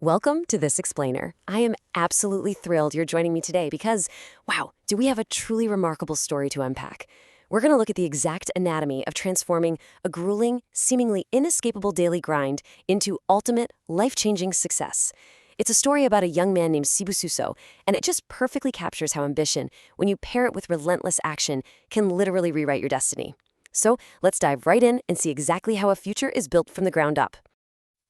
Welcome to This Explainer. I am absolutely thrilled you're joining me today because, wow, do we have a truly remarkable story to unpack. We're going to look at the exact anatomy of transforming a grueling, seemingly inescapable daily grind into ultimate, life-changing success. It's a story about a young man named Sibususo, and it just perfectly captures how ambition, when you pair it with relentless action, can literally rewrite your destiny. So let's dive right in and see exactly how a future is built from the ground up.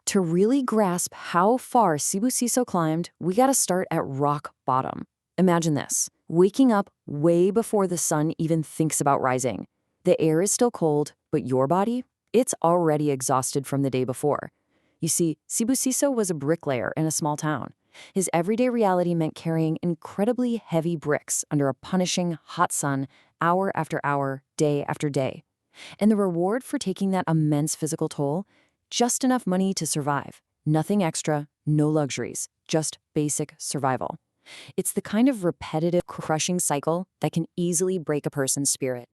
To really grasp how far Sibusiso climbed, we gotta start at rock bottom. Imagine this, waking up way before the sun even thinks about rising. The air is still cold, but your body, it's already exhausted from the day before. You see, Sibusiso was a bricklayer in a small town. His everyday reality meant carrying incredibly heavy bricks under a punishing hot sun, hour after hour, day after day. And the reward for taking that immense physical toll? Just enough money to survive. Nothing extra, no luxuries, just basic survival. It's the kind of repetitive, crushing cycle that can easily break a person's spirit.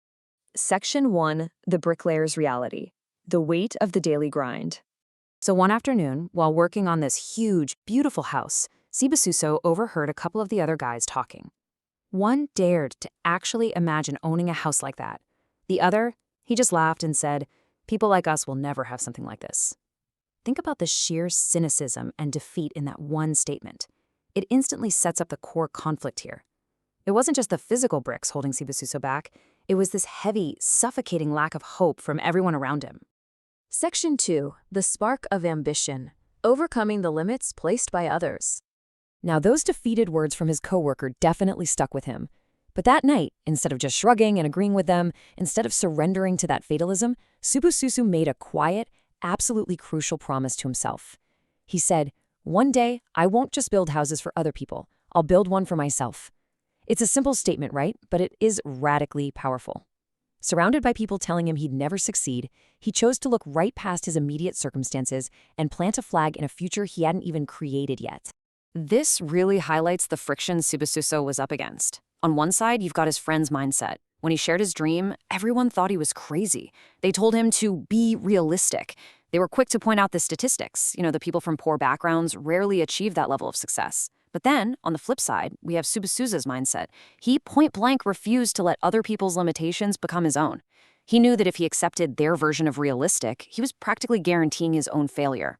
Section 1, The Bricklayer's Reality. The Weight of the Daily Grind. So one afternoon, while working on this huge, beautiful house, Sibususo overheard a couple of the other guys talking. One dared to actually imagine owning a house like that. The other, he just laughed and said, "People like us will never have something like this." Think about the sheer cynicism and defeat in that one statement. It instantly sets up the core conflict here. It wasn't just the physical bricks holding Sibususo back, it was this heavy, suffocating lack of hope from everyone around him. Section 2, The Spark of Ambition. Overcoming the limits placed by others. Now, those defeated words from his coworker definitely stuck with him. But that night, instead of just shrugging and agreeing with them, instead of surrendering to that fatalism, Sibususo made a quiet, absolutely crucial promise to himself. He said, "One day, I won't just build houses for other people. I'll build one for myself." It's a simple statement, right? But it is radically powerful. Surrounded by people telling him he'd never succeed, he chose to look right past his immediate circumstances and plant a flag in a future he hadn't even created yet. This really highlights the friction Sibususo was up against. On one side, you've got his friend's mindset. When he shared his dream, everyone thought he was crazy. They told him to be realistic. They were quick to point out the statistics. The people from poor backgrounds rarely achieve that level of success. But then, on the flip side, we have Sibususo's mindset. He point-blank refused to let other people's limitations become his own. He knew that if he accepted their version of realistic, he was practically guaranteeing his own failure.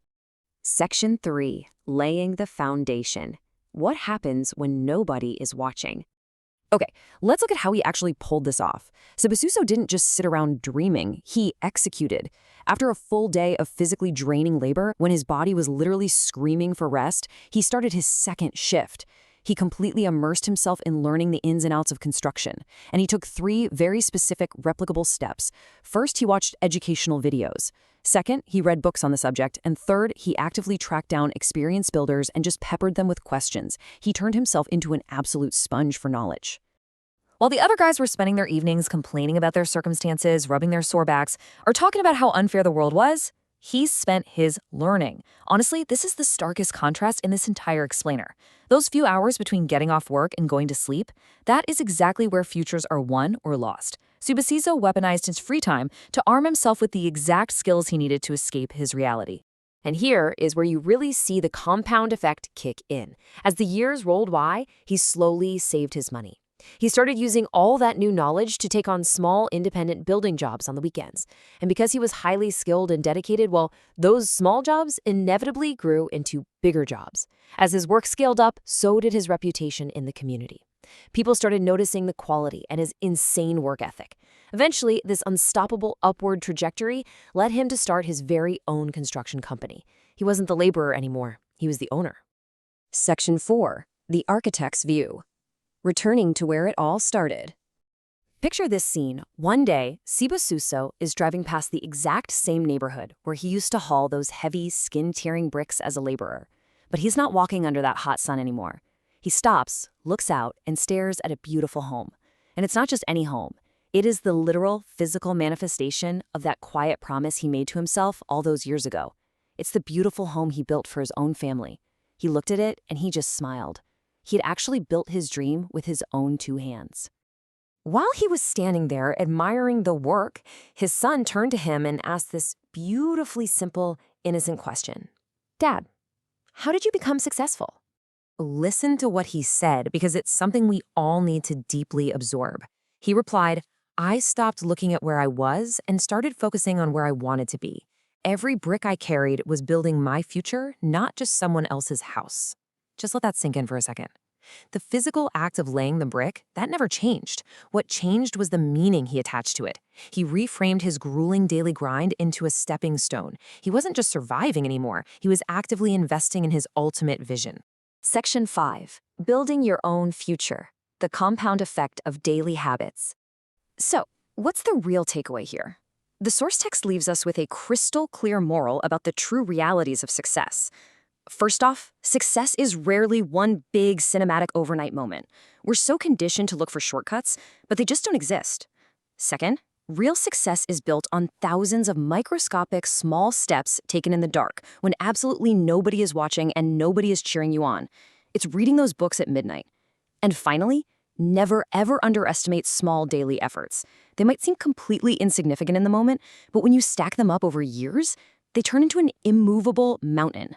Section 3, Laying the Foundation. What happens when nobody is watching? Okay, let's look at how he actually pulled this off. Sibususo didn't just sit around dreaming, he executed. After a full day of physically draining labor, when his body was literally screaming for rest, he started his second shift. He completely immersed himself in learning the ins and outs of construction, and he took 3 very specific, replicable steps. First, he watched educational videos. Second, he read books on the subject. And third, he actively tracked down experienced builders and just peppered them with questions. He turned himself into an absolute sponge for knowledge. While the other guys were spending their evenings complaining about their circumstances, rubbing their sore backs, or talking about how unfair the world was, he spent his learning. Honestly, this is the starkest contrast in this entire explainer. Those few hours between getting off work and going to sleep, that is exactly where futures are won or lost. Sibusiso weaponized his free time to arm himself with the exact skills he needed to escape his reality. And here is where you really see the compound effect kick in. As the years rolled by, he slowly saved his money. He started using all that new knowledge to take on small, independent building jobs on the weekends. And because he was highly skilled and dedicated, well, those small jobs inevitably grew into bigger jobs. As his work scaled up, so did his reputation in the community. People started noticing the quality and his insane work ethic. Eventually, this unstoppable upward trajectory led him to start his very own construction company. He wasn't the laborer anymore, he was the owner. Section 4, The Architect's View. Returning to where it all started. Picture this scene. One day, Sibususo is driving past the exact same neighborhood where he used to haul those heavy, skin-tearing bricks as a laborer. But he's not walking under that hot sun anymore. He stops, looks out, and stares at a beautiful home. And it's not just any home. It is the literal, physical manifestation of that quiet promise he made to himself all those years ago. It's the beautiful home he built for his own family. He looked at it, and he just smiled. He had actually built his dream with his own 2 hands. While he was standing there admiring the work, his son turned to him and asked this beautifully simple, innocent question. "Dad, How did you become successful? Listen to what he said because it's something we all need to deeply absorb. He replied, I stopped looking at where I was and started focusing on where I wanted to be. Every brick I carried was building my future, not just someone else's house. Just let that sink in for a second. The physical act of laying the brick, that never changed. What changed was the meaning he attached to it. He reframed his grueling daily grind into a stepping stone. He wasn't just surviving anymore, he was actively investing in his ultimate vision. Section 5. Building your own future. The compound effect of daily habits. So, what's the real takeaway here? The source text leaves us with a crystal clear moral about the true realities of success. First off, success is rarely one big cinematic overnight moment. We're so conditioned to look for shortcuts, but they just don't exist. Second, real success is built on thousands of microscopic, small steps taken in the dark, when absolutely nobody is watching and nobody is cheering you on. It's reading those books at midnight. And finally, never ever underestimate small daily efforts. They might seem completely insignificant in the moment, but when you stack them up over years, they turn into an immovable mountain.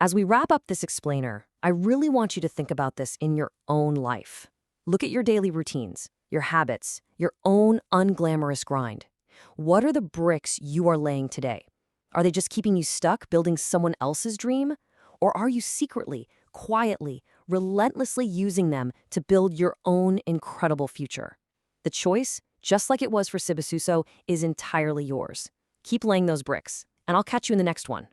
As we wrap up this explainer, I really want you to think about this in your own life. Look at your daily routines, your habits, your own unglamorous grind. What are the bricks you are laying today? Are they just keeping you stuck building someone else's dream? Or are you secretly, quietly, relentlessly using them to build your own incredible future? The choice, just like it was for Sibusiso, is entirely yours. Keep laying those bricks, and I'll catch you in the next one.